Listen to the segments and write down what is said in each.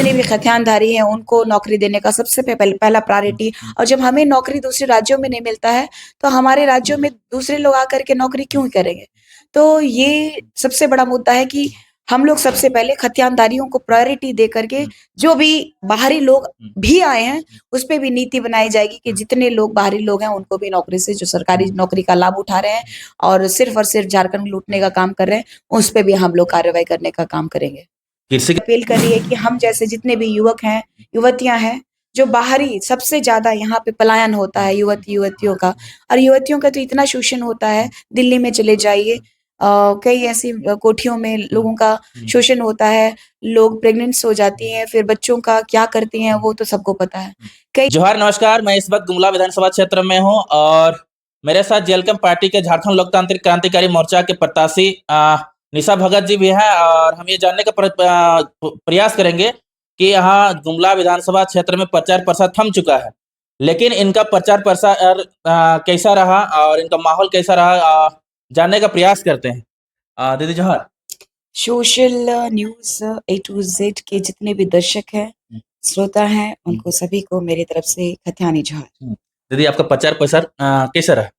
जितने भी खतियानधारी हैं उनको नौकरी देने का सबसे पहला प्रायोरिटी। और जब हमें नौकरी दूसरे राज्यों में नहीं मिलता है, तो हमारे राज्यों में दूसरे लोग आकर के नौकरी क्यों करेंगे? तो ये सबसे बड़ा मुद्दा है कि हम लोग सबसे पहले खतियानदारियों को प्रायोरिटी दे करके जो भी बाहरी लोग भी आए हैं, उस पे भी नीति बनाई जाएगी कि जितने लोग बाहरी लोग हैं उनको भी नौकरी से, जो सरकारी नौकरी का लाभ उठा रहे हैं और सिर्फ झारखंड लूटने का काम कर रहे हैं, उस पे भी हम लोग कार्रवाई करने का काम करेंगे। कृषि अपील कर रही है कि हम जैसे जितने भी युवक हैं, युवतियां हैं, जो बाहरी सबसे ज्यादा यहाँ पे पलायन होता है युवतियों का, और युवतियों का तो इतना शोषण होता है, दिल्ली में चले जाइए, कई ऐसी कोठियों में लोगों का शोषण होता है, लोग प्रेग्नेंट्स हो जाती हैं, फिर बच्चों का क्या करती हैं वो तो सबको पता है। कई जोहार, नमस्कार। मैं इस वक्त गुमला विधानसभा क्षेत्र में हूं और मेरे साथ जेएलकेम पार्टी के झारखंड लोकतांत्रिक क्रांतिकारी मोर्चा के प्रत्याशी निशा भगत जी भी हैं और हम ये जानने का प्रयास करेंगे कि यहाँ गुमला विधानसभा क्षेत्र में प्रचार प्रसार थम चुका है, लेकिन इनका प्रचार प्रसार कैसा रहा और इनका माहौल कैसा रहा, जानने का प्रयास करते हैं। दीदी जोहार। Social news A to Z के जितने भी दर्शक हैं, श्रोता हैं, उनको सभी को मेरी तरफ से खतियानी जोहार। दीदी, आपका प्रचार प्रसार कैसा रहा?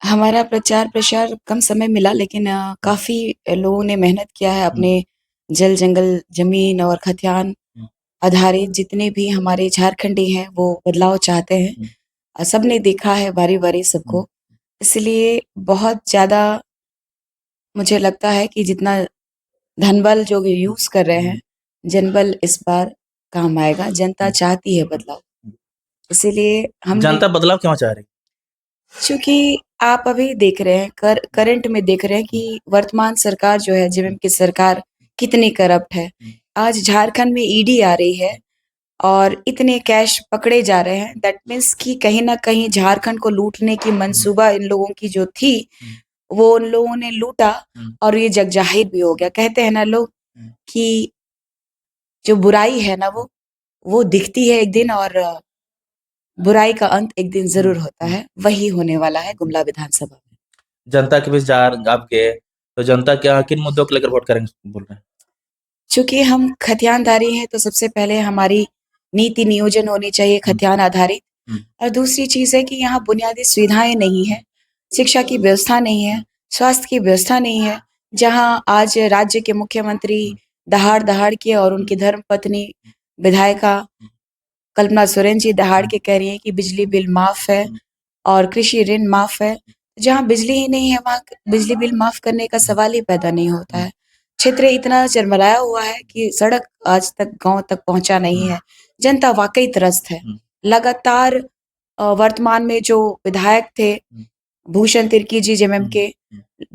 हमारा प्रचार प्रसार कम समय मिला, लेकिन काफ़ी लोगों ने मेहनत किया है अपने जल, जंगल, ज़मीन और खतियान आधारित जितने भी हमारे झारखंडी हैं, वो बदलाव चाहते हैं। सबने देखा है बारी-बारी सबको, इसलिए बहुत ज़्यादा मुझे लगता है कि जितना धनबल जो यूज़ कर रहे हैं, जनबल इस बार काम आएगा। जनता चाहती है बदलाव, इसीलिए हमने, जनता बदलाव क्यों चाह रही? चूँकि आप अभी देख रहे हैं, करंट में देख रहे हैं कि वर्तमान सरकार जो है, जेएमएम की सरकार कितनी करप्ट है। आज झारखंड में ईडी आ रही है और इतने कैश पकड़े जा रहे हैं, दैट मीन्स कि कहीं न कहीं झारखंड को लूटने की मंसूबा इन लोगों की जो थी, वो उन लोगों ने लूटा और ये जग ज़ाहिर भी हो गया। कहते हैं ना लोग कि जो बुराई है ना वो दिखती है एक दिन और बुराई का अंत एक दिन ज़रूर होता है। वही होने वाला है गुमला विधानसभा में। जनता के बीच जा आप गए, तो जनता क्या किन मुद्दों को लेकर वोट करेंगे बोल रहे हैं? चूँकि हम खतियानधारी हैं, तो सबसे पहले हमारी नीति नियोजन होनी चाहिए खतियान आधारित। और दूसरी चीज़ है कि यहाँ बुनियादी सुविधाएँ नहीं हैं, शिक्षा की व्यवस्था नहीं है, स्वास्थ्य की व्यवस्था नहीं है। जहाँ आज राज्य के मुख्यमंत्री दहाड़-दहाड़ के और उनकी धर्मपत्नी विधायिका कल्पना सोरेन जी दहाड़ के कह रही हैं कि बिजली बिल माफ़ है और कृषि ऋण माफ़ है। जहाँ बिजली ही नहीं है, वहाँ बिजली बिल माफ़ करने का सवाल ही पैदा नहीं होता है। क्षेत्र इतना चरमराया हुआ है कि सड़क आज तक गाँव तक पहुँचा नहीं है। जनता वाक़ई त्रस्त है। लगातार वर्तमान में जो विधायक थे, भूषण तिर्की जी जेएमएम के,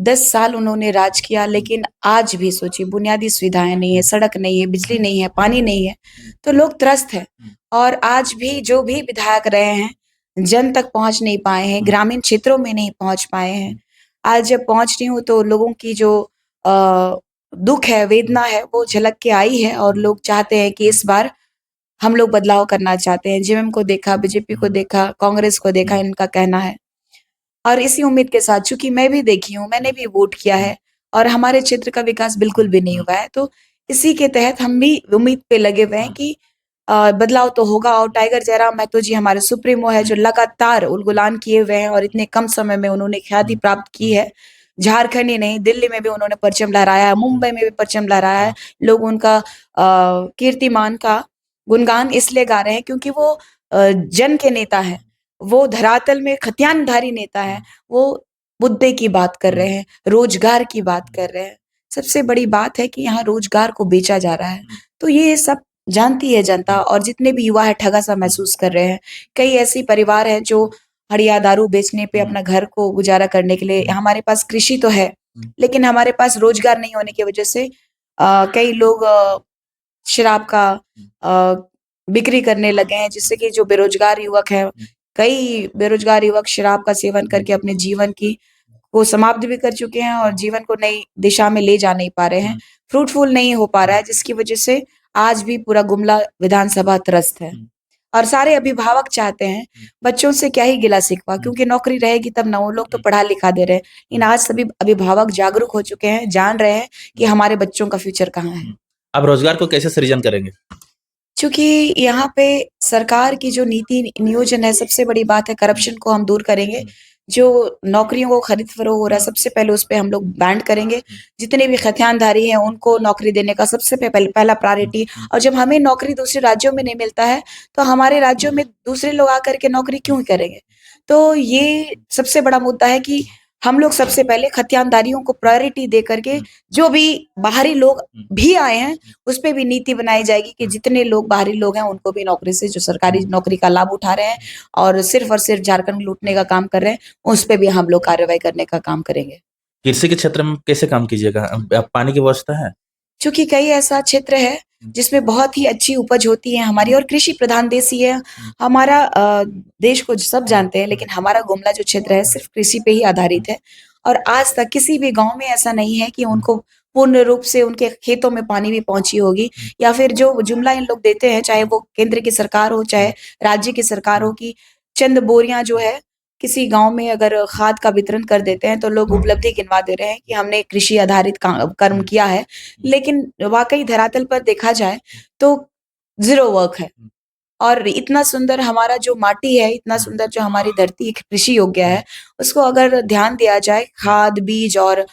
10 साल उन्होंने राज किया, लेकिन आज भी सोचिए बुनियादी सुविधाएँ नहीं है, सड़क नहीं है, बिजली नहीं है, पानी नहीं है, तो लोग त्रस्त हैं। और आज भी जो भी विधायक रहे हैं, जन तक पहुँच नहीं पाए हैं, ग्रामीण क्षेत्रों में नहीं पहुँच पाए हैं। आज जब पहुँच रही हूँ तो लोगों की जो दुःख है, वेदना है, वो झलक के आई है और लोग चाहते हैं कि इस बार हम लोग बदलाव करना चाहते हैं। जेएमएम को देखा, बीजेपी को देखा, कांग्रेस को देखा, इनका कहना है। और इसी उम्मीद के साथ, चूँकि मैं भी देखी हूँ, मैंने भी वोट किया है और हमारे क्षेत्र का विकास बिल्कुल भी नहीं हुआ है, तो इसी के तहत हम भी उम्मीद पे लगे हुए हैं कि बदलाव तो होगा। और टाइगर जयराम महतो जी हमारे सुप्रीमो है, जो लगातार उलगुलान किए हुए हैं और इतने कम समय में उन्होंने ख्याति प्राप्त की है। झारखंड ही नहीं, दिल्ली में भी उन्होंने परचम लहराया है, मुंबई में भी परचम लहराया है। लोग उनका कीर्तिमान का गुणगान इसलिए गा रहे हैं क्योंकि वो जन के नेता हैं। वो धरातल में खतियानधारी नेता हैं। वो मुद्दे की बात कर रहे हैं, रोजगार की बात कर रहे हैं। सबसे बड़ी बात है कि यहाँ रोजगार को बेचा जा रहा है। तो ये सब जानती है जनता और जितने भी युवा है ठगा-सा महसूस कर रहे हैं। कई ऐसी परिवार हैं जो हड़िया दारू बेचने पे अपना घर को गुज़ारा करने के लिए, हमारे पास कृषि तो है, लेकिन हमारे पास रोजगार नहीं होने की वजह से कई लोग शराब का बिक्री करने लगे हैं, जिससे कि जो बेरोजगार युवक हैं, कई बेरोजगार युवक शराब का सेवन करके अपने जीवन को समाप्त भी कर चुके हैं और जीवन को नई दिशा में ले जा नहीं पा रहे हैं। फ्रूटफुल नहीं हो पा रहा है, जिसकी वजह से आज भी पूरा गुमला विधानसभा त्रस्त है। और सारे अभिभावक चाहते हैं, बच्चों से क्या ही गिला-शिकवा, क्योंकि नौकरी रहेगी तब ना, वो लोग तो पढ़ा-लिखा दे रहे हैं। लेकिन आज सभी अभिभावक जागरूक हो चुके हैं, जान रहे हैं कि हमारे बच्चों का फ्यूचर कहाँ है। आप रोजगार को कैसे सृजन करेंगे? चूँकि यहाँ पे सरकार की जो नीति नियोजन है, सबसे बड़ी बात है करप्शन को हम दूर करेंगे। जो नौकरियों को खरीद-फरोख्त हो रहा है, सबसे पहले उस पे हम लोग बैंड करेंगे। जितने भी खतियानधारी हैं, उनको नौकरी देने का सबसे पहला प्रायोरिटी। और जब हमें नौकरी दूसरे राज्यों में नहीं मिलता है, तो हमारे राज्यों में दूसरे लोग आकर के नौकरी क्यों करेंगे? तो ये सबसे बड़ा मुद्दा है कि हम लोग सबसे पहले खतियानदारियों को प्रायोरिटी दे करके जो भी बाहरी लोग भी आए हैं, उस पे भी नीति बनाई जाएगी कि जितने लोग बाहरी लोग हैं, उनको भी नौकरी से जो सरकारी नौकरी का लाभ उठा रहे हैं और सिर्फ़ झारखंड लूटने का काम कर रहे हैं, उस पे भी हम लोग कार्रवाई करने का काम करेंगे। कृषि के क्षेत्र में कैसे काम कीजिएगा? पानी की व्यवस्था है? चूँकि कई ऐसा क्षेत्र है, जिसमें बहुत ही अच्छी उपज होती है हमारी और कृषि प्रधान देश ही है। हमारा देश को सब जानते हैं, लेकिन हमारा गुमला जो क्षेत्र है, सिर्फ़ कृषि पे ही आधारित है और आज तक किसी भी गाँव में ऐसा नहीं है कि उनको पूर्ण रूप से उनके खेतों में पानी भी पहुँची होगी या फिर जो जुमला इन लोग देते हैं, चाहे वो केंद्र की सरकार हो, चाहे राज्य की सरकार हो कि चंद बोरियाँ जो है, किसी गाँव में अगर खाद का वितरण कर देते हैं, तो लोग उपलब्धि गिनवा दे रहे हैं कि हमने कृषि आधारित कर्म किया है। लेकिन वाक़ई धरातल पर देखा जाए तो ज़ीरो वर्क है और इतना सुंदर हमारा जो माटी है, इतना सुंदर जो हमारी धरती कृषि योग्य है, उसको अगर ध्यान दिया जाए, खाद, बीज और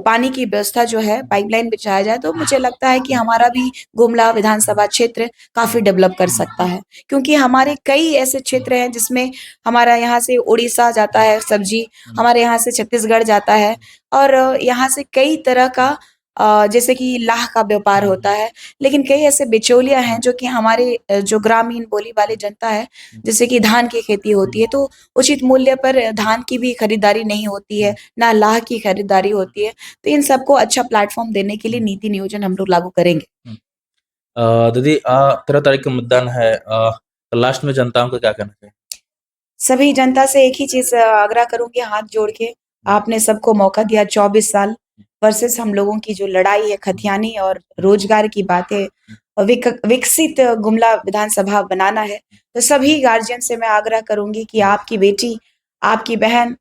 पानी की व्यवस्था जो है, पाइपलाइन बिछाया जाए, तो मुझे लगता है कि हमारा भी गुमला विधानसभा क्षेत्र काफ़ी डेवलप कर सकता है। क्योंकि हमारे कई ऐसे क्षेत्र हैं जिसमें हमारा यहाँ से उड़ीसा जाता है सब्ज़ी, हमारे यहाँ से छत्तीसगढ़ जाता है और यहाँ से कई तरह का जैसे कि लाह का व्यापार होता है, लेकिन कई ऐसे बिचौलिया हैं जो कि हमारे जो ग्रामीण बोली वाली जनता है, जैसे कि धान की खेती होती है, तो उचित मूल्य पर धान की भी खरीदारी नहीं होती है, ना लाह की खरीदारी होती है। तो इन सबको अच्छा प्लेटफ़ॉर्म देने के लिए नीति नियोजन हम लोग लागू करेंगे। दीदी 13 तारीख को मतदान है, तो लास्ट में जनताओं को क्या कहना चाहिए? सभी जनता से एक ही चीज़ आग्रह करूँगी हाथ जोड़ के, आपने सबको मौका दिया 24 साल वर्सेस हम लोगों की जो लड़ाई है खतियानी और रोज़गार की बातें विकसित गुमला विधानसभा बनाना है, तो सभी गार्जियन से मैं आग्रह करूँगी कि आपकी बेटी, आपकी बहन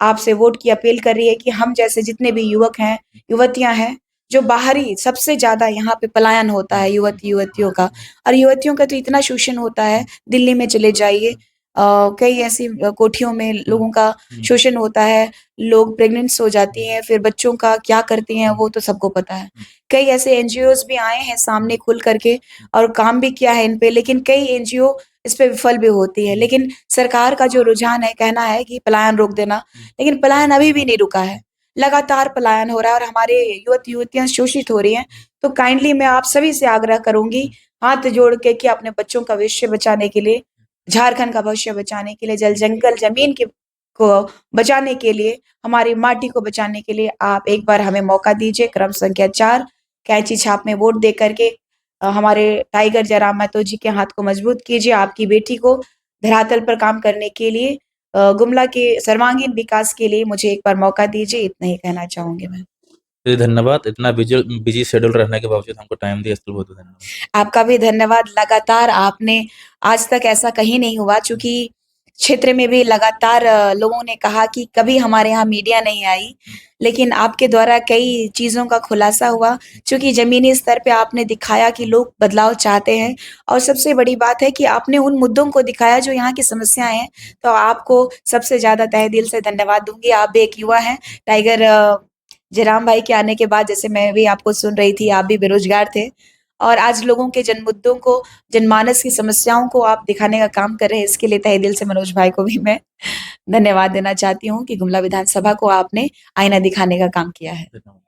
आपसे वोट की अपील कर रही है कि हम जैसे जितने भी युवक हैं, युवतियाँ हैं, जो बाहरी सबसे ज़्यादा यहाँ पे पलायन होता है युवतियों का और युवतियों का तो इतना शोषण होता है, दिल्ली में चले जाइए कई ऐसी कोठियों में लोगों का शोषण होता है, लोग प्रेग्नेंट्स हो जाती हैं, फिर बच्चों का क्या करती हैं वो तो सबको पता है। कई ऐसे एनजीओज़ भी आए हैं सामने खुल कर के और काम भी किया है इन पे, लेकिन कई एनजीओ इस पे विफल भी होती है। लेकिन सरकार का जो रुझान है, कहना है कि पलायन रोक देना, लेकिन पलायन अभी भी नहीं रुका है। लगातार पलायन हो रहा है और हमारे युवक-युवतियाँ शोषित हो रही हैं। तो काइंडली मैं आप सभी से आग्रह करूँगी, हाथ जोड़ के कि अपने बच्चों का भविष्य बचाने के लिए झारखंड का भविष्य बचाने के लिए, जल-जंगल ज़मीन के को बचाने के लिए, हमारी माटी को बचाने के लिए आप एक बार हमें मौका दीजिए। क्रम संख्या 4 कैंची छाप में वोट दे करके हमारे टाइगर जयराम महतो जी के हाथ को मजबूत कीजिए। आपकी बेटी को धरातल पर काम करने के लिए गुमला के सर्वांगीण विकास के लिए मुझे एक बार मौका दीजिए। इतना ही कहना चाहूँगी मैं। जी, धन्यवाद। इतना बिजी शेड्यूल रहने के बावजूद हमको टाइम दिया, इसके लिए बहुत-बहुत धन्यवाद। आपका भी धन्यवाद। लगातार आपने आज तक ऐसा कहीं नहीं हुआ चूँकि क्षेत्र में भी लगातार लोगों ने कहा कि कभी हमारे यहाँ मीडिया नहीं आई, लेकिन आपके द्वारा कई चीज़ों का खुलासा हुआ चूँकि ज़मीनी स्तर पे आपने दिखाया कि लोग बदलाव चाहते हैं और सबसे बड़ी बात है कि आपने उन मुद्दों को दिखाया जो यहाँ की समस्याएँ हैं, तो आपको सबसे ज़्यादा तहे दिल से धन्यवाद दूँगी। आप भी एक युवा हैं, टाइगर जयराम भाई के आने के बाद जैसे मैं भी आपको सुन रही थी, आप भी बेरोज़गार थे और आज लोगों के जनमुद्दों को, जनमानस की समस्याओं को आप दिखाने का काम कर रहे हैं, इसके लिए तहे दिल से मनोज भाई को भी मैं धन्यवाद देना चाहती हूँ कि गुमला विधानसभा को आपने आईना दिखाने का काम किया है। धन्यवाद।